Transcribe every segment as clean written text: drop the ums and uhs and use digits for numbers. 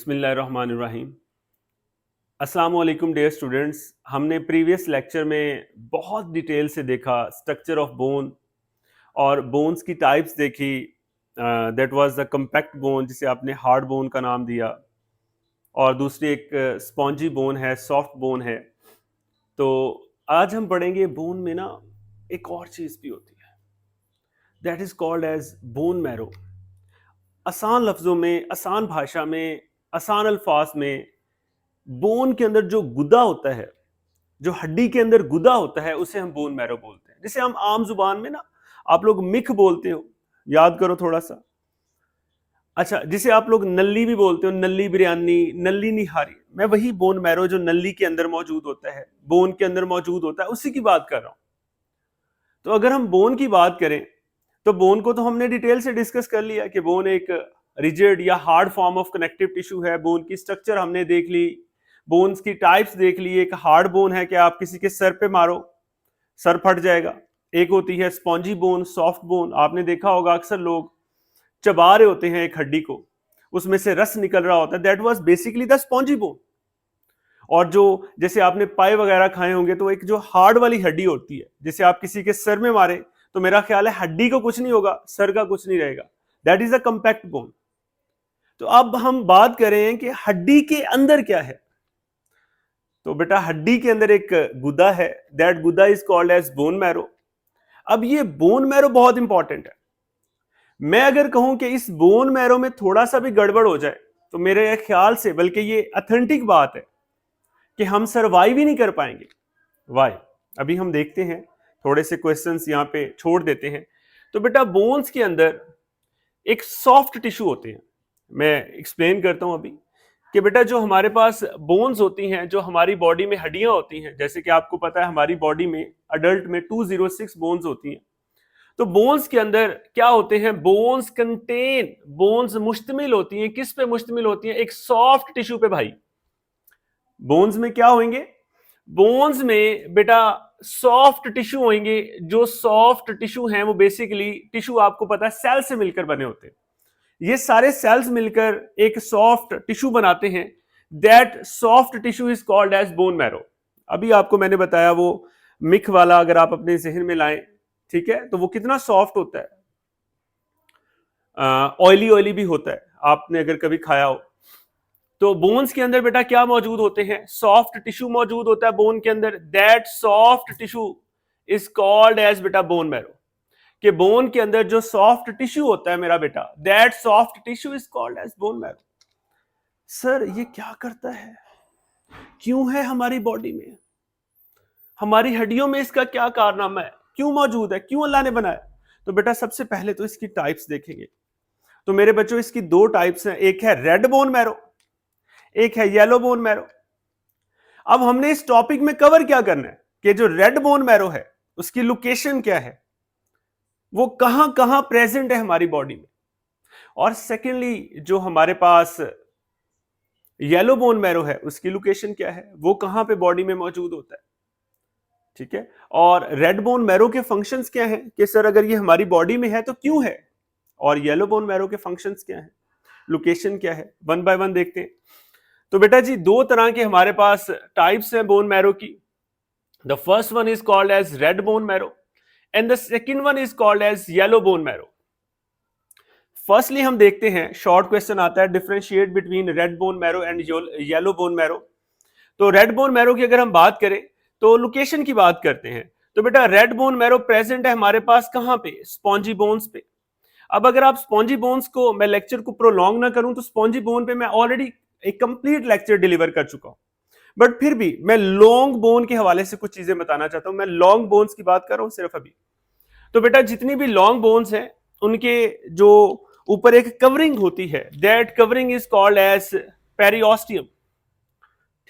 बिस्मिल्लाहिर्रहमानिर्रहीम। अस्सलाम वालेकुम डियर स्टूडेंट्स। हमने प्रीवियस लेक्चर में बहुत डिटेल से देखा स्ट्रक्चर ऑफ बोन और बोन्स की टाइप्स देखी। That was the compact bone जिसे आपने हार्ड बोन का नाम दिया, और दूसरी एक स्पॉन्जी बोन है, सॉफ्ट बोन है। तो आज हम पढ़ेंगे बोन में ना एक और चीज़ भी होती है, that is called as bone marrow. आसान लफ्ज़ों में, आसान भाषा में, आसान अल्फाज में, बोन के अंदर जो गुदा होता है, जो हड्डी के अंदर गुदा होता है, उसे हम बोन मैरो बोलते हैं। जिसे हम आम जुबान में ना, आप लोग मिख बोलते हो, याद करो थोड़ा सा। अच्छा, जिसे आप लोग नल्ली भी बोलते हो, नल्ली बिरयानी, नल्ली निहारी, मैं वही बोन मैरो जो नल्ली के अंदर मौजूद होता है, बोन के अंदर मौजूद होता है, उसी की बात कर रहा हूं। तो अगर हम बोन की बात करें तो बोन को तो हमने डिटेल से डिस्कस कर लिया कि बोन एक रिजिड या hard form of connective tissue है। बोन की स्ट्रक्चर हमने देख ली, बोन्स की टाइप्स देख ली। एक हार्ड बोन है कि आप किसी के सर पे मारो, सर फट जाएगा। एक होती है स्पॉन्जी बोन, सॉफ्ट बोन। आपने देखा होगा अक्सर लोग चबा रहे होते हैं एक हड्डी को, उसमें से रस निकल रहा होता है, that was basically the spongy bone. और जो जैसे आपने पाए वगैरह खाए होंगे, तो एक जो हार्ड वाली हड्डी होती है, जैसे आप किसी के सर में मारे तो मेरा ख्याल है हड्डी को कुछ नहीं होगा, सर का कुछ नहीं रहेगा, that is a compact bone. तो अब हम बात करें कि हड्डी के अंदर क्या है। तो बेटा हड्डी के अंदर एक गुदा है, दैट गुदा is called as bone marrow. अब ये बोन मैरो बहुत इंपॉर्टेंट है। मैं अगर कहूं कि इस बोन मैरो में थोड़ा सा भी गड़बड़ हो जाए, तो मेरे ख्याल से, बल्कि ये अथेंटिक बात है कि हम सरवाइव ही नहीं कर पाएंगे। वाई? अभी हम देखते हैं, थोड़े से क्वेश्चंस यहां पे छोड़ देते हैं। तो बेटा बोन्स के अंदर एक सॉफ्ट टिश्यू होते हैं। मैं एक्सप्लेन करता हूं अभी कि बेटा जो हमारे पास बोन्स होती हैं, जो हमारी बॉडी में हड्डियां होती हैं, जैसे कि आपको पता है हमारी बॉडी में अडल्ट में 206 बोन्स होती हैं। तो बोन्स के अंदर क्या होते हैं? बोन्स कंटेन, बोन्स मुश्तमिल होती हैं, किस पे मुश्तमिल होती हैं? एक सॉफ्ट टिश्यू पे भाई। बोन्स में क्या होंगे? बोन्स में बेटा सॉफ्ट टिश्यू होंगे। जो सॉफ्ट टिश्यू हैं वो बेसिकली टिश्यू, आपको पता है, सेल से मिलकर बने होते हैं। ये सारे सेल्स मिलकर एक सॉफ्ट टिश्यू बनाते हैं। That soft tissue is called as bone marrow. अभी आपको मैंने बताया वो मिख वाला, अगर आप अपने जहन में लाएं, ठीक है, तो वो कितना सॉफ्ट होता है। ऑयली ऑयली भी होता है, आपने अगर कभी खाया हो। तो बोन्स के अंदर बेटा क्या मौजूद होते हैं? सॉफ्ट टिश्यू मौजूद होता है बोन के अंदर। That soft tissue is called as बेटा बोन मैरो। कि बोन के अंदर जो सॉफ्ट टिश्यू होता है मेरा बेटा, that soft tissue is called as bone marrow. Sir ये क्या करता है, क्यों है हमारी बॉडी में, हमारी हड्डियों में इसका क्या कारनामा है, क्यों मौजूद है, क्यों अल्लाह ने बनाया? तो बेटा सबसे पहले तो इसकी टाइप्स देखेंगे। तो मेरे बच्चों इसकी दो टाइप्स हैं, एक है रेड बोन मैरो, एक है येलो बोन मैरो। अब हमने इस टॉपिक में कवर क्या करना है कि जो रेड बोन मैरो है उसकी लोकेशन क्या है, वो कहां कहां प्रेजेंट है हमारी बॉडी में। और सेकेंडली जो हमारे पास येलो बोन मैरो है उसकी लोकेशन क्या है, वो कहां पे बॉडी में मौजूद होता है। ठीक है, और रेड बोन मैरो के फंक्शंस क्या हैं कि सर अगर ये हमारी बॉडी में है तो क्यों है, और येलो बोन मैरो के फंक्शंस क्या हैं, लोकेशन क्या है, वन बाय वन देखते हैं। तो बेटा जी दो तरह के हमारे पास टाइप्स हैं बोन मैरो की। The first one is called as red bone marrow and the second one is called as yellow bone marrow. Firstly हम देखते हैं, शॉर्ट क्वेश्चन आता है, differentiate between red bone marrow and yellow bone marrow. तो red bone marrow की अगर हम बात करें तो लोकेशन की बात करते हैं। तो बेटा रेड बोन मैरो प्रेजेंट है हमारे पास कहां पे? स्पॉन्जी बोन्स पे। अब अगर आप स्पॉन्जी बोन्स को, मैं लेक्चर को प्रोलॉन्ग ना करूं, तो स्पॉन्जी बोन पे मैं ऑलरेडी एक कंप्लीट लेक्चर डिलीवर कर चुका हूं, बट फिर भी मैं लॉन्ग बोन के हवाले से कुछ चीजें बताना चाहता हूं। मैं लॉन्ग बोन्स की बात कर रहा हूं सिर्फ अभी। तो बेटा जितनी भी लॉन्ग बोन्स हैं उनके जो ऊपर एक कवरिंग होती है, that covering is called as periosteum.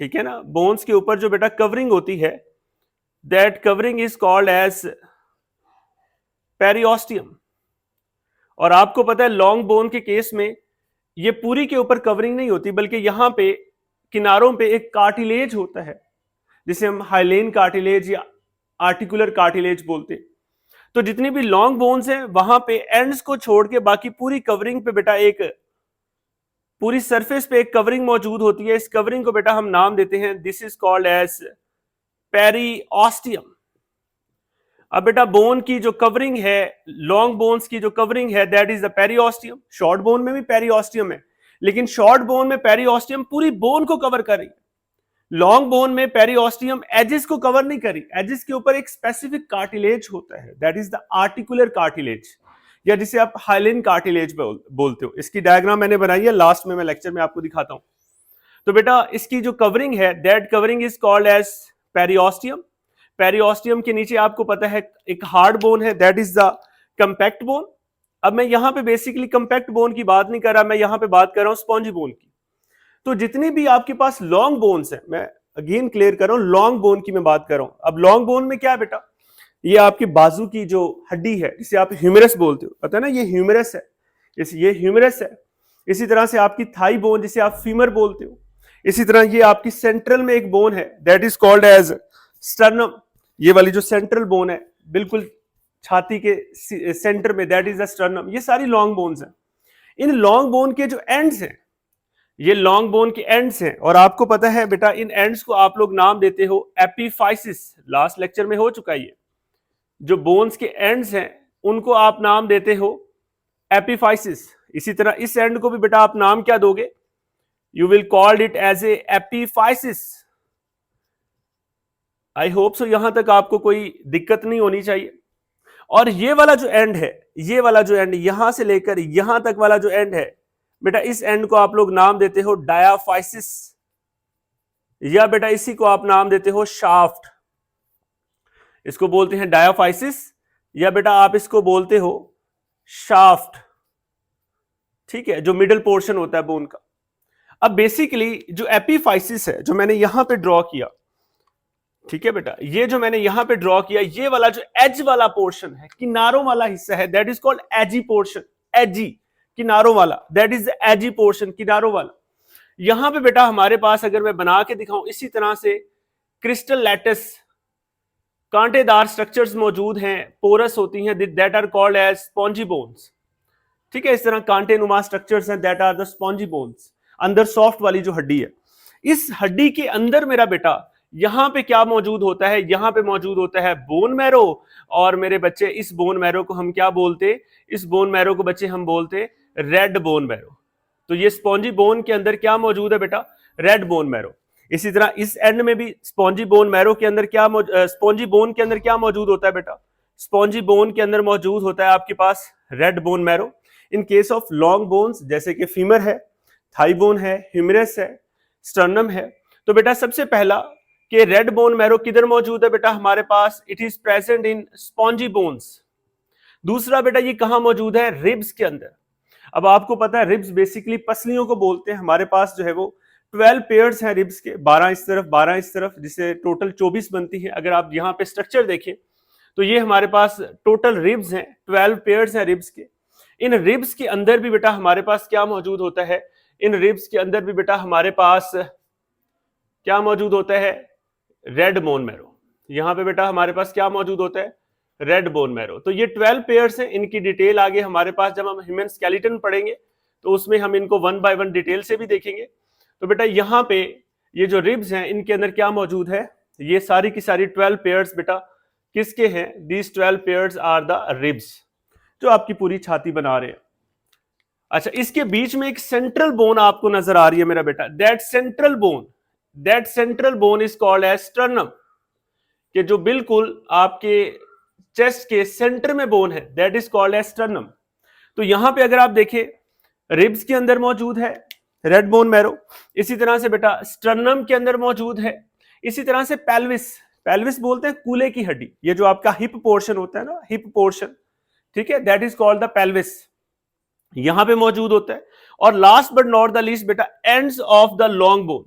ठीक है ना, बोन्स के ऊपर जो बेटा कवरिंग होती है, that covering is called as periosteum. और आपको पता है लॉन्ग बोन के केस में ये पूरी के ऊपर कवरिंग नहीं होती, बल्कि यहां पे किनारों पे एक कार्टिलेज होता है, जिसे हम हाइलेन कार्टिलेज या आर्टिकुलर कार्टिलेज बोलते हैं। तो जितनी भी लॉन्ग बोन्स हैं वहां पे एंड्स को छोड़ के बाकी पूरी कवरिंग पे बेटा एक पूरी सरफेस पे एक कवरिंग मौजूद होती है। इस कवरिंग को बेटा हम नाम देते हैं, this is called as periosteum. अब बेटा बोन की जो कवरिंग है, लॉन्ग बोन्स की जो कवरिंग है, that is the periosteum. Short bone में भी पेरिओस्टियम है, लेकिन शॉर्ट बोन में पेरिओस्टियम पूरी बोन को कवर कर रही है। लॉन्ग बोन में पेरिओस्टियम एजेस को कवर नहीं करी, एजेस के ऊपर एक स्पेसिफिक कार्टिलेज होता है, that is the articular cartilage, या जिसे आप हाइलिन कार्टिलेज बोलते हो। इसकी डायग्राम मैंने बनाई है, लास्ट में मैं लेक्चर में आपको दिखाता हूं। तो बेटा इसकी जो कवरिंग है, that covering is called as periosteum. Periosteum के नीचे आपको पता है एक हार्ड बोन है, that is the compact bone. अब मैं यहां पे बेसिकली कंपैक्ट बोन की बात नहीं कर रहा, मैं यहां पे बात कर रहा हूं स्पॉन्जी बोन की। तो जितनी भी आपके पास लॉन्ग बोन्स है, मैं अगेन क्लियर कर रहा हूं, लॉन्ग बोन की मैं बात कर रहा हूं। अब लॉन्ग बोन में क्या है बेटा, ये आपकी बाजू की जो हड्डी है, जिसे आप ह्यूमरस बोलते हो, पता है ना, ये ह्यूमरस है, ये ह्यूमरस है। इसी तरह से आपकी थाई बोन, जिसे आप फीमर बोलते हो। इसी तरह ये आपकी सेंट्रल में एक बोन है, that is called as sternum. ये वाली जो सेंट्रल बोन है बिल्कुल छाती के सेंटर में, दैट इज द स्टर्नम। ये सारी लॉन्ग बोन्स हैं। इन लॉन्ग बोन के जो एंड्स हैं, ये लॉन्ग बोन के एंड्स हैं, और आपको पता है बेटा इन एंड्स को आप लोग नाम देते हो एपिफाइसिस। लास्ट लेक्चर में हो चुका है ये। जो बोन्स के एंड्स हैं उनको आप नाम देते हो एपिफाइसिस। इसी तरह इस एंड को भी बेटा आप नाम क्या दोगे, you will called it as a epiphysis. I hope so यहां तक आपको कोई दिक्कत नहीं होनी चाहिए। और ये वाला जो एंड है, ये वाला जो एंड यहां से लेकर यहां तक वाला जो एंड है बेटा, इस एंड को आप लोग नाम देते हो डायाफाइसिस, या बेटा इसी को आप नाम देते हो शाफ्ट। इसको बोलते हैं डायाफाइसिस, या बेटा आप इसको बोलते हो शाफ्ट। ठीक है, जो मिडिल पोर्शन होता है बोन का। अब बेसिकली जो एपिफाइसिस है, जो मैंने यहां पे ड्रॉ किया, ठीक है बेटा, ये जो मैंने यहां पे ड्रॉ किया, ये वाला जो एज वाला पोर्शन है, किनारों वाला हिस्सा है, that is called edgy portion. Edgy, किनारों वाला, दैट इज एजी पोर्शन, किनारों वाला। यहां पे बेटा हमारे पास अगर मैं बना के दिखाऊं इसी तरह से क्रिस्टल लैटिस, कांटेदार स्ट्रक्चर्स मौजूद हैं, पोरस होती हैं, that are called as spongy bones. ठीक है, इस तरह कांटे नुमा स्ट्रक्चर्स हैं, that are the spongy bones. अंदर सॉफ्ट वाली जो हड्डी है, इस हड्डी के अंदर मेरा बेटा यहां पे क्या मौजूद होता है, यहां पे मौजूद होता है बोन मैरो। और मेरे बच्चे इस बोन मैरो को हम क्या बोलते, इस बोन मैरो को बच्चे हम बोलते रेड बोन मैरो। तो ये स्पॉन्जी बोन के अंदर क्या मौजूद है बेटा, रेड बोन मैरो। इसी तरह इस एंड में भी स्पॉन्जी बोन मैरो के अंदर क्या स्पॉन्जी बोन के अंदर क्या मौजूद होता है बेटा, स्पॉन्जी बोन के अंदर मौजूद होता है आपके पास red bone marrow. In case of long bones, जैसे कि फीमर है, थाई बोन है, ह्यूमरस है, स्टर्नम है, तो बेटा सबसे पहला कि रेड बोन मैरो किधर मौजूद है बेटा हमारे पास, it is present in spongy bones. दूसरा बेटा ये कहां मौजूद है, रिब्स के अंदर। अब आपको पता है रिब्स बेसिकली पसलियों को बोलते हैं। हमारे पास जो है वो 12 पेयर्स हैं रिब्स के, 12 इस तरफ 12 इस तरफ, जिससे टोटल 24 बनती है। अगर आप यहाँ पे स्ट्रक्चर देखें तो ये हमारे पास टोटल रिब्स हैं, 12 पेयर्स हैं रिब्स के। इन रिब्स के अंदर भी बेटा हमारे पास क्या मौजूद होता है, इन रिब्स के अंदर भी बेटा हमारे पास क्या मौजूद होता है, रेड बोन मैरो। यहां पे बेटा हमारे पास क्या मौजूद होता है, रेड बोन मैरो। तो ये 12 पेयर्स हैं, इनकी डिटेल आगे हमारे पास जब हम ह्यूमन स्केलेटन पढ़ेंगे तो उसमें हम इनको 1 बाय 1 डिटेल से भी देखेंगे। तो बेटा यहाँ पे ये जो रिब्स हैं इनके अंदर क्या मौजूद है, ये सारी की सारी 12 पेयर्स बेटा किसके हैं, these 12 pairs are the ribs, जो आपकी पूरी छाती बना रहे हैं। अच्छा, इसके बीच में एक सेंट्रल बोन आपको नजर आ रही है मेरा बेटा, that central bone is called as sternum, कि जो बिल्कुल आपके चेस्ट के सेंटर में बोन है, that is called as sternum. तो यहां पे अगर आप देखें रिब्स के अंदर मौजूद है रेड बोन मैरो, इसी तरह से बेटा स्टर्नम के अंदर मौजूद है, इसी तरह से पेल्विस बोलते हैं कूल्हे की हड्डी, ये जो आपका हिप पोर्शन होता है ना, हिप पोर्शन, ठीक है, that is called the pelvis, यहां पे मौजूद होता है। और last but not the least बेटा ends of the long bone,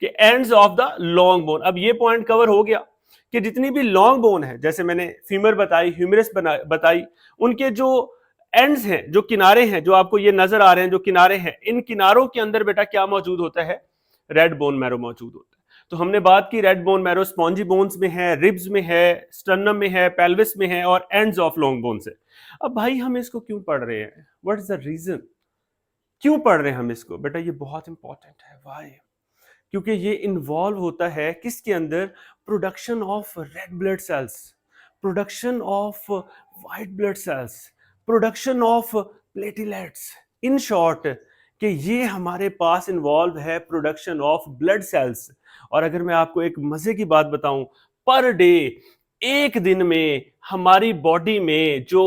कि ends of the long bone. अब ये पॉइंट कवर हो गया कि जितनी भी लॉन्ग बोन है, जैसे मैंने फीमर बताई, ह्यूमरस बताई, उनके जो एंड्स हैं, जो किनारे हैं, जो आपको ये नजर आ रहे हैं जो किनारे हैं, इन किनारों के अंदर बेटा क्या मौजूद होता है, रेड बोन मैरो मौजूद होता है। तो हमने बात की red bone marrow spongy bones में है, रिब्स में है, स्टर्नम में है, पेल्विस में है और एंड्स ऑफ लॉन्ग बोन से। अब भाई हम इसको क्यों पढ़ रहे हैं, व्हाट इज द रीजन, क्यों पढ़ रहे हैं हम इसको बेटा? ये बहुत इंपॉर्टेंट है। वाई? क्योंकि ये इन्वॉल्व होता है किसके अंदर? Production of red blood sales, production of white blood cells, production of platelets. In short कि ये हमारे पास इन्वॉल्व है प्रोडक्शन ऑफ ब्लड सेल्स। और अगर मैं आपको एक मजे की बात बताऊं, पर डे, एक दिन में हमारी बॉडी में जो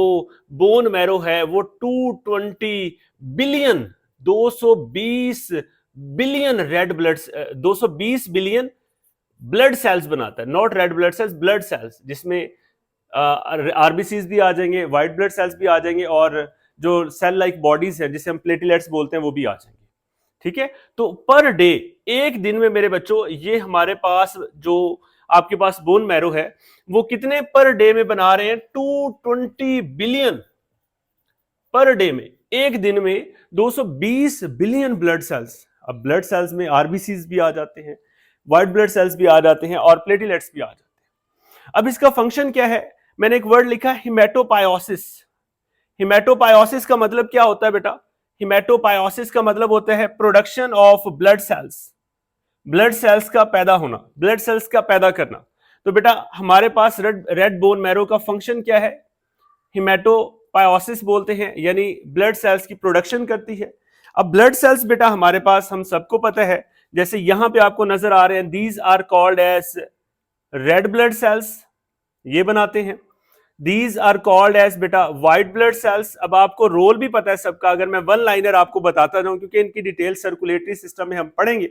बोन मैरो है वो 220 billion, 220 billion red blood, 220 billion blood cells बनाता है। Not red blood sales, blood cells, जिसमें आरबीसीज भी आ जाएंगे, व्हाइट ब्लड सेल्स भी आ जाएंगे, और जो सेल लाइक बॉडीज है जिसे हम प्लेटलेट्स बोलते हैं वो भी आ जाएंगे। ठीक है, तो पर डे, एक दिन में मेरे बच्चों, ये हमारे पास जो आपके पास बोन मैरो है वो कितने पर डे में बना रहे हैं? 220 बिलियन पर डे में, एक दिन में 220 बिलियन ब्लड सेल्स। अब ब्लड सेल्स में आरबीसीज भी आ जाते हैं, व्हाइट ब्लड सेल्स भी आ जाते हैं, और प्लेटलेट्स भी आ जाते हैं। अब इसका फंक्शन क्या है? मैंने एक वर्ड लिखा, हिमेटोपायोसिस। हिमेटोपायोसिस का मतलब क्या होता है बेटा? हिमेटोपायोसिस का मतलब होता है production of blood cells, blood cells का पैदा होना, ब्लड सेल्स का पैदा करना। तो बेटा हमारे पास रेड बोन मैरो का फंक्शन क्या है? हिमेटोपायोसिस बोलते हैं, यानी ब्लड सेल्स की प्रोडक्शन करती है। अब ब्लड सेल्स बेटा हमारे पास हम सबको पता है, जैसे यहां पे आपको नजर आ रहे हैं, these are called as red blood cells, ये बनाते हैं। दीज आर कॉल्ड एज बेटा व्हाइट ब्लड सेल्स। अब आपको रोल भी पता है सबका, अगर मैं वन लाइनर आपको बताता जाऊं, क्योंकि इनकी डिटेल सर्कुलेटरी सिस्टम में हम पढ़ेंगे।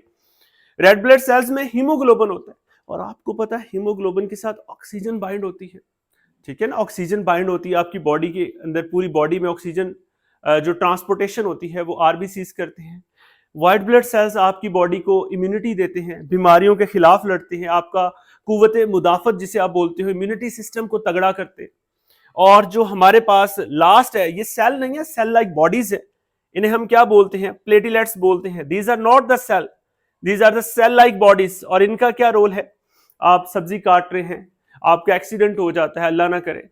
रेड ब्लड सेल्स में हीमोग्लोबिन होता है, और आपको पता है हीमोग्लोबिन के साथ ऑक्सीजन बाइंड होती है। ठीक है ना, ऑक्सीजन बाइंड होती है आपकी बॉडी के अंदर, पूरी बॉडी में ऑक्सीजन जो ट्रांसपोर्टेशन होती है वो आरबीसीज करते हैं। व्हाइट ब्लड सेल्स आपकी बॉडी को इम्यूनिटी देते हैं, बीमारियों के खिलाफ लड़ते हैं, आपका कुव्वत मुदाफत जिसे आप बोलते हो, इम्यूनिटी सिस्टम को तगड़ा करते हैं। और जो हमारे पास लास्ट है, ये सेल नहीं है, सेल लाइक बॉडीज है, इन्हें हम क्या बोलते हैं? प्लेटलेट्स बोलते हैं। These are not the cell, these are the cell like bodies. और इनका क्या रोल है? आप सब्जी काट रहे हैं, आपका एक्सीडेंट हो जाता है, अल्लाह ना करे,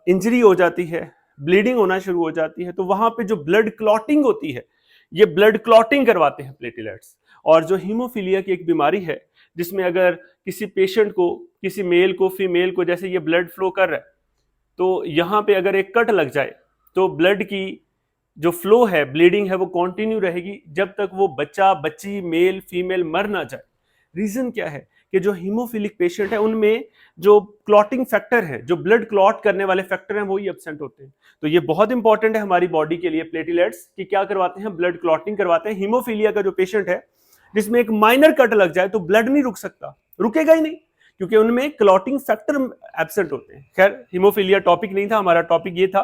इंजरी हो जाती है, ब्लीडिंग होना शुरू हो जाती है, तो वहां पे जो ब्लड क्लॉटिंग होती है, ये ब्लड क्लॉटिंग करवाते हैं प्लेटलेट्स। और जो हीमोफीलिया की एक बीमारी है, जिसमें अगर किसी पेशेंट को, किसी मेल को, फीमेल को, जैसे ये ब्लड फ्लो कर रहा है, तो यहां पे अगर एक कट लग जाए तो ब्लड की जो फ्लो है, ब्लीडिंग है, वो कंटिन्यू रहेगी जब तक वो बच्चा, बच्ची, मेल, फीमेल मर ना जाए। रीजन क्या है? कि जो हीमोफिलिक पेशेंट है उनमें जो क्लॉटिंग फैक्टर है, जो ब्लड क्लॉट करने वाले फैक्टर हैं, वो ही एब्सेंट होते हैं। तो ये बहुत इंपॉर्टेंट है हमारी बॉडी के लिए, प्लेटलेट्स कि क्या करवाते हैं? ब्लड क्लॉटिंग करवाते हैं। हीमोफीलिया का जो पेशेंट है, जिसमें एक माइनर कट लग जाए तो ब्लड नहीं रुक सकता, रुकेगा ही नहीं, क्योंकि उनमें क्लॉटिंग फैक्टर एब्सेंट होते हैं। खैर, हीमोफीलिया टॉपिक नहीं था हमारा, टॉपिक ये था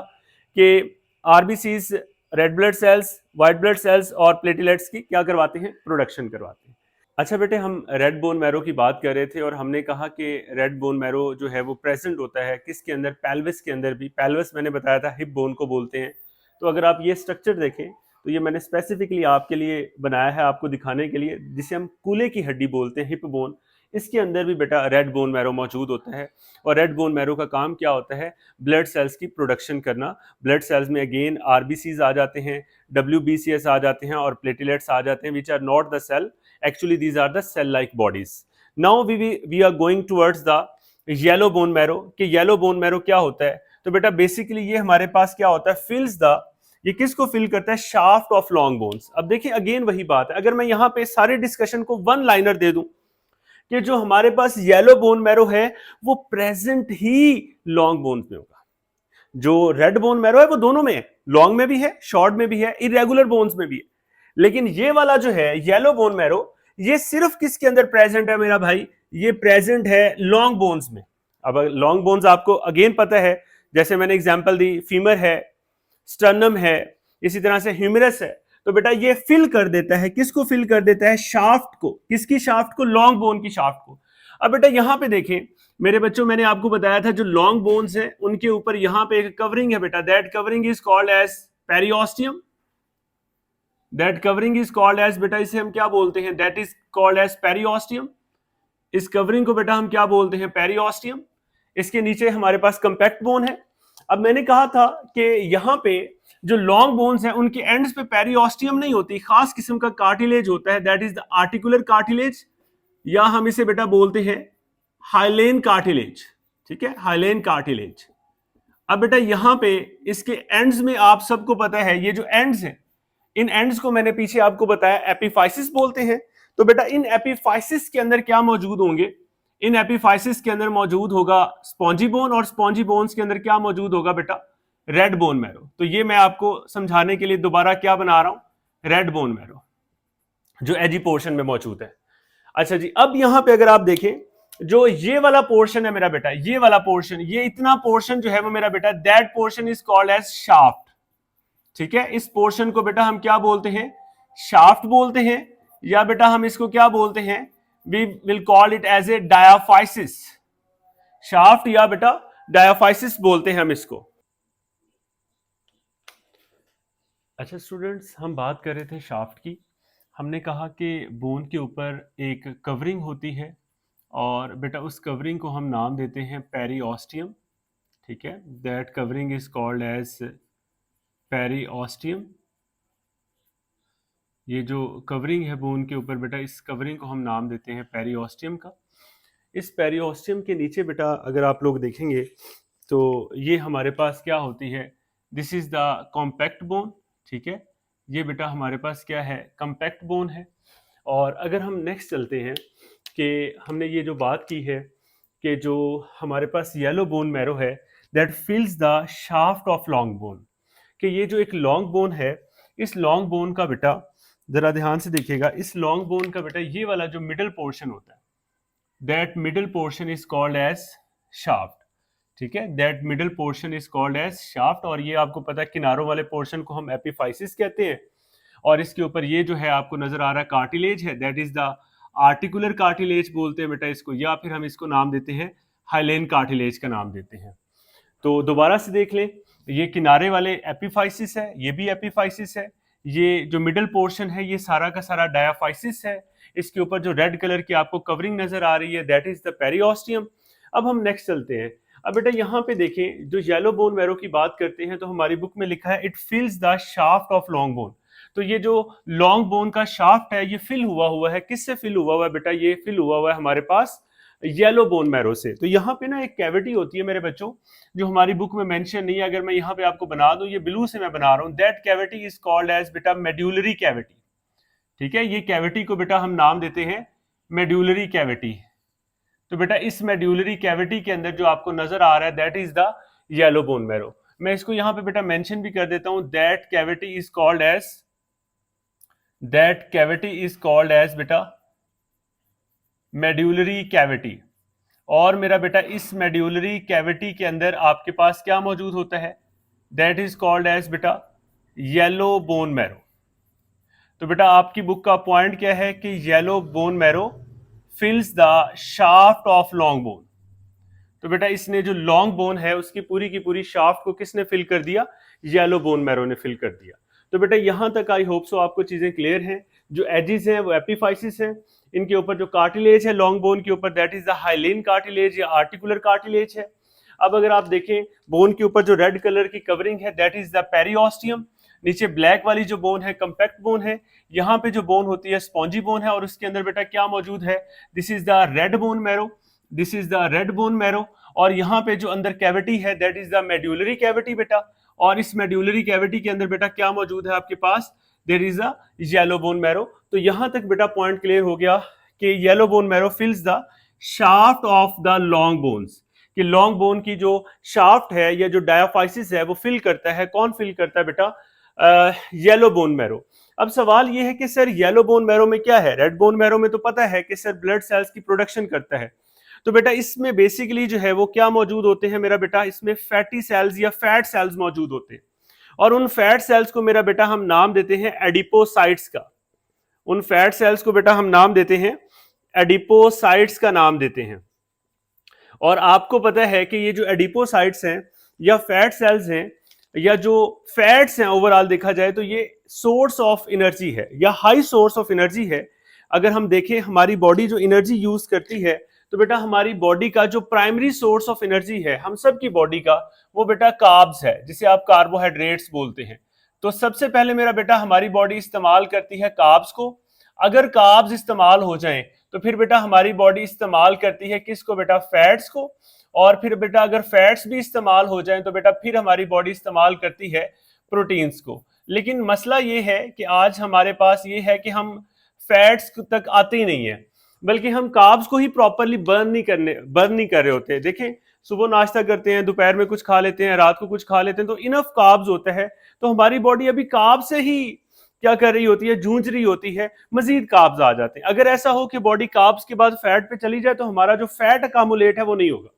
कि RBCs, red blood sales, white blood sales और प्लेटलेट्स की क्या करवाते हैं? प्रोडक्शन करवाते हैं। अच्छा बेटे, हम रेड बोन मैरो की बात कर रहे थे और हमने कहा कि रेड बोन मैरो जो है वो प्रेजेंट होता है किसके अंदर? पेल्विस के अंदर भी। पेल्विस मैंने बताया था हिप बोन को बोलते हैं। तो अगर आप ये स्ट्रक्चर देखें तो ये मैंने स्पेसिफिकली आपके लिए बनाया है, आपको दिखाने के लिए, जिसे हम कूल्हे की हड्डी बोलते हैं, हिप बोन। इसके अंदर भी बेटा रेड बोन मैरो मौजूद होता है। और रेड बोन मैरो का काम क्या होता है? ब्लड सेल्स की प्रोडक्शन करना। ब्लड सेल्स में अगेन आरबीसीज आ जाते हैं, डब्ल्यूबीसीएस आ जाते हैं, और प्लेटलेट्स आ जाते हैं, which are not the cell, actually these are the cell like bodies. Now we are going towards the yellow bone marrow कि yellow bone marrow क्या होता है? तो बेटा बेसिकली ये हमारे पास क्या होता है? fills the, ये किसको फिल करता है? shaft of long bones। अब देखिए अगेन वही बात है, अगर मैं यहां पे सारे डिस्कशन को वन लाइनर दे दूं कि जो हमारे पास येलो बोन मैरो है वो प्रेजेंट ही लॉन्ग बोन्स में होगा। जो रेड बोन मैरो है वो दोनों में है, लॉन्ग में भी है, शॉर्ट में भी है, इरेगुलर बोन्स में भी है। लेकिन ये वाला जो है येलो बोन मैरो, ये सिर्फ किसके अंदर प्रेजेंट है मेरा भाई? ये प्रेजेंट है लॉन्ग बोन्स में। अब लॉन्ग बोन्स आपको अगेन पता है, जैसे मैंने एग्जांपल दी, फीमर है, स्टर्नम है, इसी तरह से ह्यूमरस है। तो बेटा ये फिल कर देता है, किसको फिल कर देता है? शाफ्ट को। किसकी शाफ्ट को? लॉन्ग बोन की शाफ्ट को। अब बेटा यहां पे देखें मेरे बच्चों, मैंने आपको बताया था जो लॉन्ग बोन्स हैं उनके ऊपर यहां पे एक कवरिंग है बेटा, that covering is called as periosteum. That covering is called as, बेटा इसे हम क्या बोलते हैं? That is called as periosteum. इस कवरिंग को बेटा हम क्या बोलते हैं? पेरियोस्टियम। इसके नीचे हमारे पास कंपैक्ट बोन है, अब मैंने कहा था कि यहाँ पे जो लॉन्ग बोन्स हैं उनके एंड्स पे पेरियोस्टियम नहीं होती, खास किस्म का कार्टिलेज होता है, that is the articular cartilage, या हम इसे बेटा बोलते हैं हाइलेन कार्टिलेज। ठीक है, हाइलेन कार्टिलेज। अब बेटा यहां पे इसके एंड्स में आप सबको पता है ये जो एंड्स हैं, इन एंड्स को मैंने पीछे आपको बताया एपिफाइसिस बोलते हैं। तो बेटा इन एपिफाइसिस के अंदर क्या मौजूद होंगे? इन एपिफाइसिस के अंदर मौजूद होगा स्पॉन्जी बोन, और स्पॉन्जी बोन्स के अंदर क्या मौजूद होगा बेटा? Red bone marrow. तो ये मैं आपको समझाने के लिए दोबारा क्या बना रहा हूं? रेड बोन मैरो, जो एजी पोर्शन में मौजूद है। अच्छा जी, अब यहां पे अगर आप देखें, जो ये वाला पोर्शन है मेरा बेटा, ये वाला पोर्शन, ये इतना पोर्शन जो है वो मेरा बेटा, that portion is called as shaft. ठीक है, इस पोर्शन को बेटा हम क्या बोलते हैं? शाफ्ट बोलते हैं, या बेटा हम इसको क्या बोलते हैं? We will call it as a diaphysis. Shaft या बेटा डायाफाइसिस बोलते हैं हम इसको। अच्छा स्टूडेंट्स, हम बात कर रहे थे शाफ्ट की। हमने कहा कि बोन के ऊपर एक कवरिंग होती है, और बेटा उस कवरिंग को हम नाम देते हैं पेरियोस्टियम। ठीक है, that covering is called as periosteum. ये जो कवरिंग है बोन के ऊपर बेटा, इस कवरिंग को हम नाम देते हैं पेरियोस्टियम का। इस पेरियोस्टियम के नीचे बेटा अगर आप लोग देखेंगे तो ये हमारे पास क्या होती है? This is the compact bone. ठीक है, ये बेटा हमारे पास क्या है? कॉम्पैक्ट बोन है। और अगर हम नेक्स्ट चलते हैं कि हमने ये जो बात की है कि जो हमारे पास येलो बोन मैरो है, that फिल्स the shaft of long bone, कि ये जो एक लॉन्ग बोन है, इस लॉन्ग बोन का बेटा जरा ध्यान से देखिएगा, इस लॉन्ग बोन का बेटा ये वाला जो मिडल पोर्शन होता है, that middle portion is called as shaft. ठीक है, that middle portion is called as shaft. और ये आपको पता है किनारों वाले पोर्शन को हम एपिफाइसिस कहते हैं, और इसके ऊपर ये जो है आपको नजर आ रहा है कार्टिलेज है, that is the articular cartilage बोलते हैं बेटा इसको, या फिर हम इसको नाम देते हैं हाइलेन कार्टिलेज का नाम देते हैं। तो दोबारा से देख लें, ये किनारे वाले एपिफाइसिस है, ये भी एपिफाइसिस है, ये जो मिडल पोर्शन है ये सारा का सारा डायाफाइसिस है, इसके ऊपर जो रेड कलर की आपको कवरिंग नजर आ रही है दैट इज द पेरियोस्टियम। अब हम नेक्स्ट चलते हैं। अब बेटा यहाँ पे देखें, जो येलो बोन मैरो की बात करते हैं तो हमारी बुक में लिखा है it फिल्स the shaft of long bone. तो ये जो लॉन्ग बोन का शाफ्ट है ये फिल हुआ है, किससे फिल हुआ है बेटा? ये फिल हुआ है हमारे पास येलो बोन मैरो से। तो यहाँ पे ना एक कैविटी होती है मेरे बच्चों, जो हमारी बुक में मेंशन नहीं है, अगर मैं यहाँ पे आपको बना दूं, ये ब्लू से मैं बना रहा हूँ, that cavity is called as बेटा मेड्यूलरी कैविटी। ठीक है, ये कैविटी को बेटा हम नाम देते हैं मेड्यूलरी कैविटी। तो बेटा इस मेड्यूलरी कैविटी के अंदर जो आपको नजर आ रहा है that is the yellow bone marrow. मैं इसको यहाँ पे बेटा मेंशन भी कर देता हूं, that cavity is called as बेटा मेड्यूलरी कैविटी। और मेरा बेटा इस मेड्यूलरी कैविटी के अंदर आपके पास क्या मौजूद होता है? दैट इज कॉल्ड एज बेटा येलो बोन मैरो। तो बेटा आपकी बुक का पॉइंट क्या है कि yellow bone marrow fills the shaft of long bone. तो बेटा इसने जो लॉन्ग बोन है उसकी पूरी की पूरी शाफ्ट को किसने फिल कर दिया? येलो बोन मैरो ने फिल कर दिया। तो बेटा यहां तक आई होप सो आपको चीजें क्लियर हैं। जो एजिस हैं वो एपिफाइसिस हैं, इनके ऊपर जो कार्टिलेज है लॉन्ग बोन के ऊपर दैट इज द हाइलेन कार्टिलेज या आर्टिकुलर कार्टिलेज है। अब अगर आप देखें बोन के ऊपर जो रेड कलर की कवरिंग है दैट इज द पेरियोस्टियम, नीचे ब्लैक वाली जो बोन है कॉम्पैक्ट बोन है, यहाँ पे जो बोन होती है स्पॉन्जी बोन है, और उसके अंदर बेटा क्या मौजूद है? This is the red bone marrow, this is the red bone marrow. और यहाँ पे जो अंदर कैविटी है that is the medullary cavity बेटा, और इस मेड्यूलरी कैविटी के अंदर बेटा क्या मौजूद है आपके पास? There is a yellow bone marrow. तो यहां तक बेटा पॉइंट क्लियर हो गया कि yellow bone marrow fills the shaft of the long bones, कि लॉन्ग बोन की जो शाफ्ट है या जो डायाफाइसिस है वो फिल करता है। कौन फिल करता है बेटा? Yellow bone marrow. अब सवाल ये है कि सर येलो बोन मैरो में क्या है? रेड बोन मैरो में तो पता है कि सर ब्लड सेल्स की प्रोडक्शन करता है। तो बेटा इसमें बेसिकली जो है वो क्या मौजूद होते हैं मेरा बेटा? इसमें फैटी सेल्स या फैट सेल्स मौजूद होते हैं, और उन फैट सेल्स को मेरा बेटा हम नाम देते हैं एडिपोसाइट्स का। उन फैट सेल्स को बेटा हम नाम देते हैं एडिपोसाइट्स का नाम देते हैं। और आपको पता है कि ये जो एडिपोसाइट्स हैं या फैट सेल्स हैं या जो फैट्स हैं ओवरऑल देखा जाए तो ये सोर्स ऑफ एनर्जी है या हाई सोर्स ऑफ एनर्जी है। अगर हम देखें हमारी बॉडी जो एनर्जी यूज करती है तो बेटा हमारी बॉडी का जो प्राइमरी सोर्स ऑफ एनर्जी है हम सब की बॉडी का, वो बेटा कार्ब्स है, जिसे आप कार्बोहाइड्रेट्स बोलते हैं। तो सबसे पहले मेरा बेटा हमारी बॉडी इस्तेमाल करती है कार्ब्स को। अगर कार्ब्स इस्तेमाल हो जाएं तो फिर बेटा हमारी बॉडी इस्तेमाल करती है किसको बेटा, फैट्स को। और फिर बेटा अगर फैट्स भी इस्तेमाल हो जाएं तो बेटा फिर हमारी बॉडी इस्तेमाल करती है प्रोटीन्स को। लेकिन मसला ये है कि आज हमारे पास ये है कि हम फैट्स तक आते ही नहीं है, बल्कि हम कार्ब्स को ही प्रॉपरली बर्न नहीं कर रहे होते। देखें, सुबह नाश्ता करते हैं, दोपहर में कुछ खा लेते हैं, रात को कुछ खा लेते हैं, तो इनफ कार्ब्स होता है, तो हमारी बॉडी अभी कार्ब से ही क्या कर रही होती है, जूझ रही होती है, मजीद कार्ब्स आ जाते हैं। अगर ऐसा हो कि बॉडी कार्ब्स के बाद फैट पे चली जाए तो हमारा जो फैट अकामुलेट है वो नहीं होगा।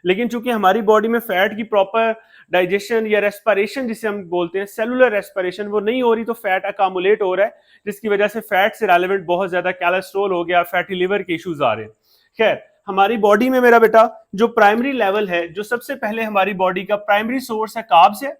लेकिन चूंकि हमारी बॉडी में फैट की प्रॉपर डाइजेशन या रेस्पिरेशन जिसे हम बोलते हैं, सेलुलर रेस्पिरेशन, वो नहीं हो रही, तो फैट अकामुलेट हो रहा है, जिसकी वजह से फैट से रेलेवेंट बहुत ज्यादा कोलेस्ट्रॉल हो गया, फैटी लिवर के इश्यूज आ रहे हैं। खैर, हमारी बॉडी में मेरा बेटा जो प्राइमरी लेवल है, जो सबसे पहले हमारी बॉडी का प्राइमरी सोर्स है कार्ब्स है,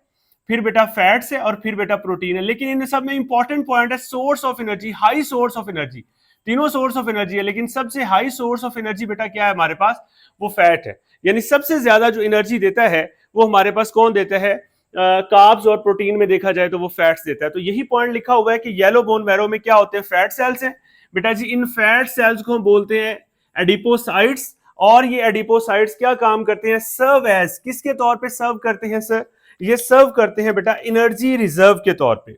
फिर बेटा फैट्स है, और फिर बेटा प्रोटीन है। लेकिन इन सब में इंपॉर्टेंट पॉइंट है source of energy, high source of energy. तीनों सोर्स ऑफ एनर्जी है, लेकिन सबसे हाई सोर्स ऑफ एनर्जी बेटा क्या है हमारे पास, वो फैट है। यानी सबसे ज्यादा जो एनर्जी देता है वो हमारे पास कौन देता है, कार्ब्स और प्रोटीन में देखा जाए तो वो फैट्स देता है। तो यही पॉइंट लिखा हुआ है कि येलो बोन मैरो में क्या होते हैं, फैट सेल्स हैं बेटा जी। इन फैट सेल्स को हम बोलते हैं एडिपोसाइट्स, और ये एडिपोसाइट्स क्या काम करते हैं, सर्व एज, किसके तौर पे सर्व करते हैं सर, ये सर्व करते हैं बेटा एनर्जी रिजर्व के तौर पे।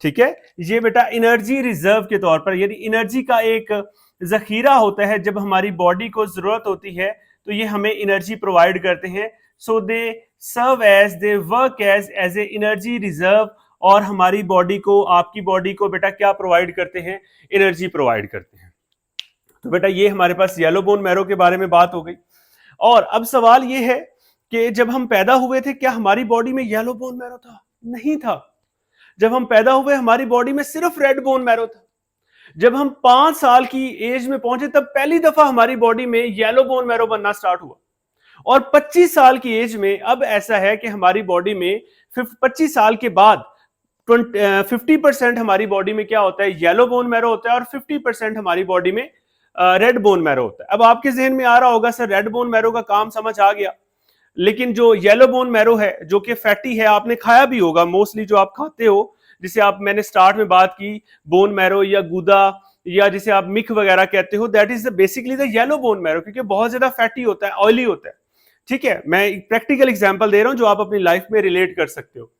ठीक है, ये बेटा एनर्जी रिजर्व के तौर पर, यानी एनर्जी का एक जखीरा होता है, जब हमारी बॉडी को जरूरत होती है तो ये हमें एनर्जी प्रोवाइड करते हैं। So they serve as, they work as a energy reserve, और हमारी बॉडी को, आपकी बॉडी को बेटा क्या प्रोवाइड करते हैं, एनर्जी प्रोवाइड करते हैं। तो बेटा ये हमारे पास येलो बोन मैरो के बारे में बात हो गई। और अब सवाल ये है कि जब हम पैदा हुए थे क्या हमारी बॉडी में येलो बोन मैरो था? नहीं था। जब हम पैदा हुए हमारी बॉडी में सिर्फ रेड बोन मैरो था। जब हम 5 साल की एज में पहुंचे तब पहली दफा हमारी बॉडी में येलो बोन मैरो बनना स्टार्ट हुआ। और 25 साल की एज में अब ऐसा है कि हमारी बॉडी में 25 साल के बाद 50% हमारी बॉडी में क्या होता है, येलो बोन मैरो होता है, और 50% हमारी बॉडी में रेड बोन मैरो होता है। अब आपके जहन में आ रहा होगा सर रेड बोन मैरो का काम समझ आ गया, लेकिन जो येलो बोन मैरो है जो कि फैटी है, आपने खाया भी होगा मोस्टली, जो आप खाते हो, जिसे आप, मैंने स्टार्ट में बात की, बोन मैरो या गुदा या जिसे आप मिक वगैरह कहते हो, that is basically the yellow bone marrow, क्योंकि बहुत ज्यादा फैटी होता है, ऑयली होता है। ठीक है, मैं एक प्रैक्टिकल एग्जांपल दे रहा हूं जो आप अपनी लाइफ में रिलेट कर सकते हो।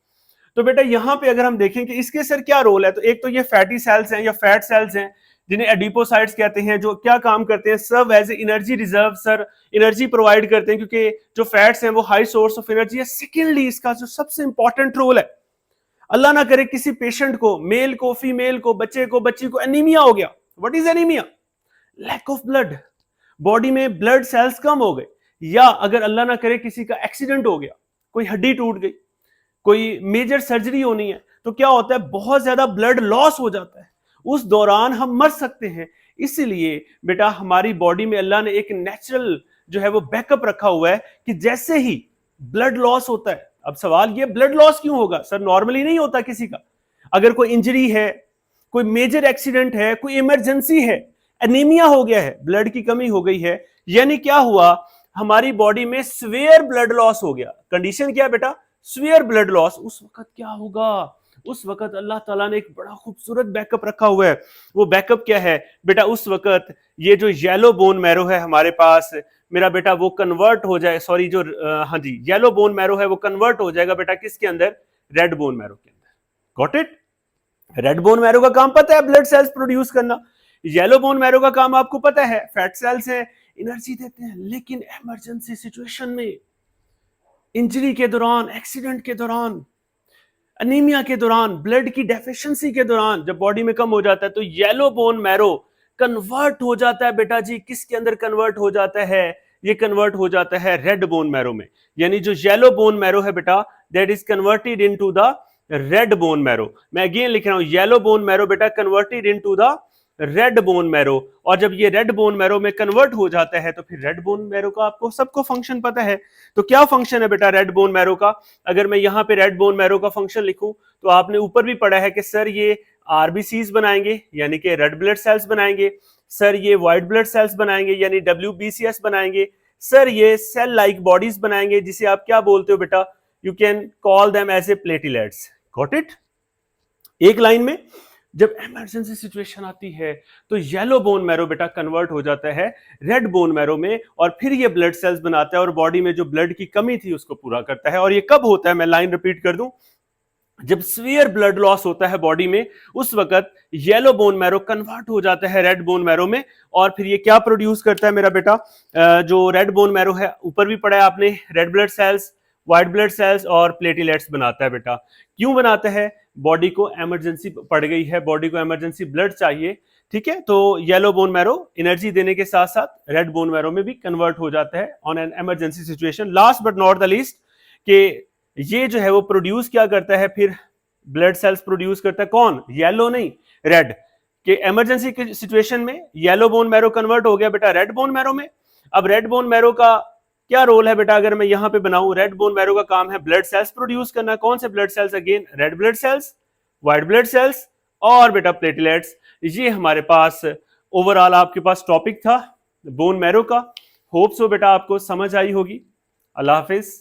तो बेटा यहां पे अगर हम देखें कि इसके सर क्या रोल है, तो एक तो ये फैटी सेल्स हैं या फैट सेल्स हैं, जिन्हें एडिपोसाइट्स कहते हैं, जो क्या काम करते हैं, serve as energy reserve, sir energy provide करते हैं, क्योंकि जो फैट्स हैं वो हाई सोर्स ऑफ एनर्जी है। सेकेंडली इसका जो सबसे इंपॉर्टेंट रोल है, अल्लाह ना करे किसी पेशेंट को, मेल को, फीमेल को, बच्चे को, बच्ची को एनीमिया हो गया। What is anaemia? Lack of blood, body में ब्लड सेल्स कम हो गए, या अगर अल्लाह ना करे किसी का एक्सीडेंट हो गया, कोई हड्डी टूट गई, कोई मेजर सर्जरी होनी है, तो क्या होता है, बहुत ज्यादा ब्लड लॉस हो जाता है, उस दौरान हम मर सकते हैं। इसलिए बेटा हमारी बॉडी में अल्लाह ने एक नेचुरल जो है वो बैकअप रखा हुआ है कि जैसे ही ब्लड लॉस होता है, अब सवाल ये ब्लड लॉस क्यों होगा सर, नॉर्मली नहीं होता किसी का, अगर कोई इंजरी है, कोई मेजर एक्सीडेंट है, कोई इमरजेंसी है, एनीमिया हो गया है, ब्लड की कमी हो गई है, यानी क्या हुआ, हमारी बॉडी में स्वेयर ब्लड लॉस हो गया। कंडीशन क्या है बेटा, स्वेयर ब्लड लॉस। उस वक्त क्या होगा, उस वक्त अल्लाह ताला ने एक बड़ा खूबसूरत बैकअप रखा हुआ है। वो बैकअप क्या है बेटा, उस वक्त ये जो येलो बोन मैरो है हमारे पास मेरा बेटा, वो कन्वर्ट हो जाए, सॉरी जो हाँ जी येलो बोन मैरो है वो कन्वर्ट हो जाएगा बेटा किसके अंदर, रेड बोन मैरो के अंदर। Got it? Red bone marrow का काम पता है, ब्लड सेल्स प्रोड्यूस करना। येलो बोन मैरो का काम आपको पता है, फैट सेल्स है, एनर्जी देते हैं। लेकिन इमरजेंसी सिचुएशन में, इंजरी के दौरान, एक्सीडेंट के दौरान, एनीमिया के दौरान, ब्लड की डेफिशिएंसी के दौरान, जब बॉडी में कम हो जाता है, तो येलो बोन मैरो कन्वर्ट हो जाता है बेटा जी, किसके अंदर कन्वर्ट हो जाता है, ये कन्वर्ट हो जाता है रेड बोन मैरो में। यानी जो येलो बोन मैरो है बेटा, that is converted into the red bone marrow. मैं अगेन लिख रहा हूं, येलो बोन मैरो बेटा converted into the red bone marrow. और जब ये रेड बोन मैरो में कन्वर्ट हो जाता है तो फिर रेड बोन मैरो का आपको सबको फंक्शन पता है। तो क्या फंक्शन है बेटा रेड बोन मैरो का? अगर मैं यहां पे रेड बोन मैरो का फंक्शन लिखूं तो आपने ऊपर भी पढ़ा है कि सर ये आरबीसीज बनाएंगे, यानी कि रेड ब्लड सेल्स बनाएंगे, सर ये व्हाइट ब्लड सेल्स बनाएंगे यानी WBCS बनाएंगे, सर ये सेल लाइक बॉडीज बनाएंगे जिसे आप क्या बोलते हो बेटा, you can call them as a platelets. Got it? एक लाइन में जब इमरजेंसी सिचुएशन आती है तो येलो बोन मैरो बेटा कन्वर्ट हो जाता है रेड बोन मैरो में, और फिर ये ब्लड सेल्स बनाता है और बॉडी में जो ब्लड की कमी थी उसको पूरा करता है। और ये कब होता है, मैं लाइन रिपीट कर दूं, जब सीवियर ब्लड लॉस होता है बॉडी में, उस वक्त येलो बोन मैरो कन्वर्ट हो जाता है रेड बोन मैरो में, और फिर ये क्या प्रोड्यूस करता है मेरा बेटा, जो रेड बोन मैरो है, ऊपर भी पढ़ा है आपने, red blood sales, white blood sales और प्लेटलेट्स बनाता है बेटा। क्यों बनाता है? बॉडी को इमरजेंसी पड़ गई है, बॉडी को इमरजेंसी ब्लड चाहिए, ठीक है, तो येलो बोन मैरो एनर्जी देने के साथ साथ रेड बोन मैरो में भी कन्वर्ट हो जाता है on an emergency situation. Last but not the least कि ये जो है वो प्रोड्यूस क्या करता है, फिर ब्लड सेल्स प्रोड्यूस करता है, कौन? येलो नहीं, रेड। कि इमरजेंसी की सिचुएशन में येलो बोन मैरो कन्वर्ट हो गया बेटा रेड बोन मैरो में। अब रेड बोन मैरो का क्या रोल है बेटा, अगर मैं यहां पे बनाऊं, रेड बोन मैरो का काम है ब्लड सेल्स प्रोड्यूस करना। कौन से blood cells? Again red blood sales, white blood sales और बेटा प्लेटलेट्स। ये हमारे पास ओवरऑल आपके पास टॉपिक था बोन मैरो का। होप सो बेटा आपको समझ आई होगी। अल्लाह हाफिज।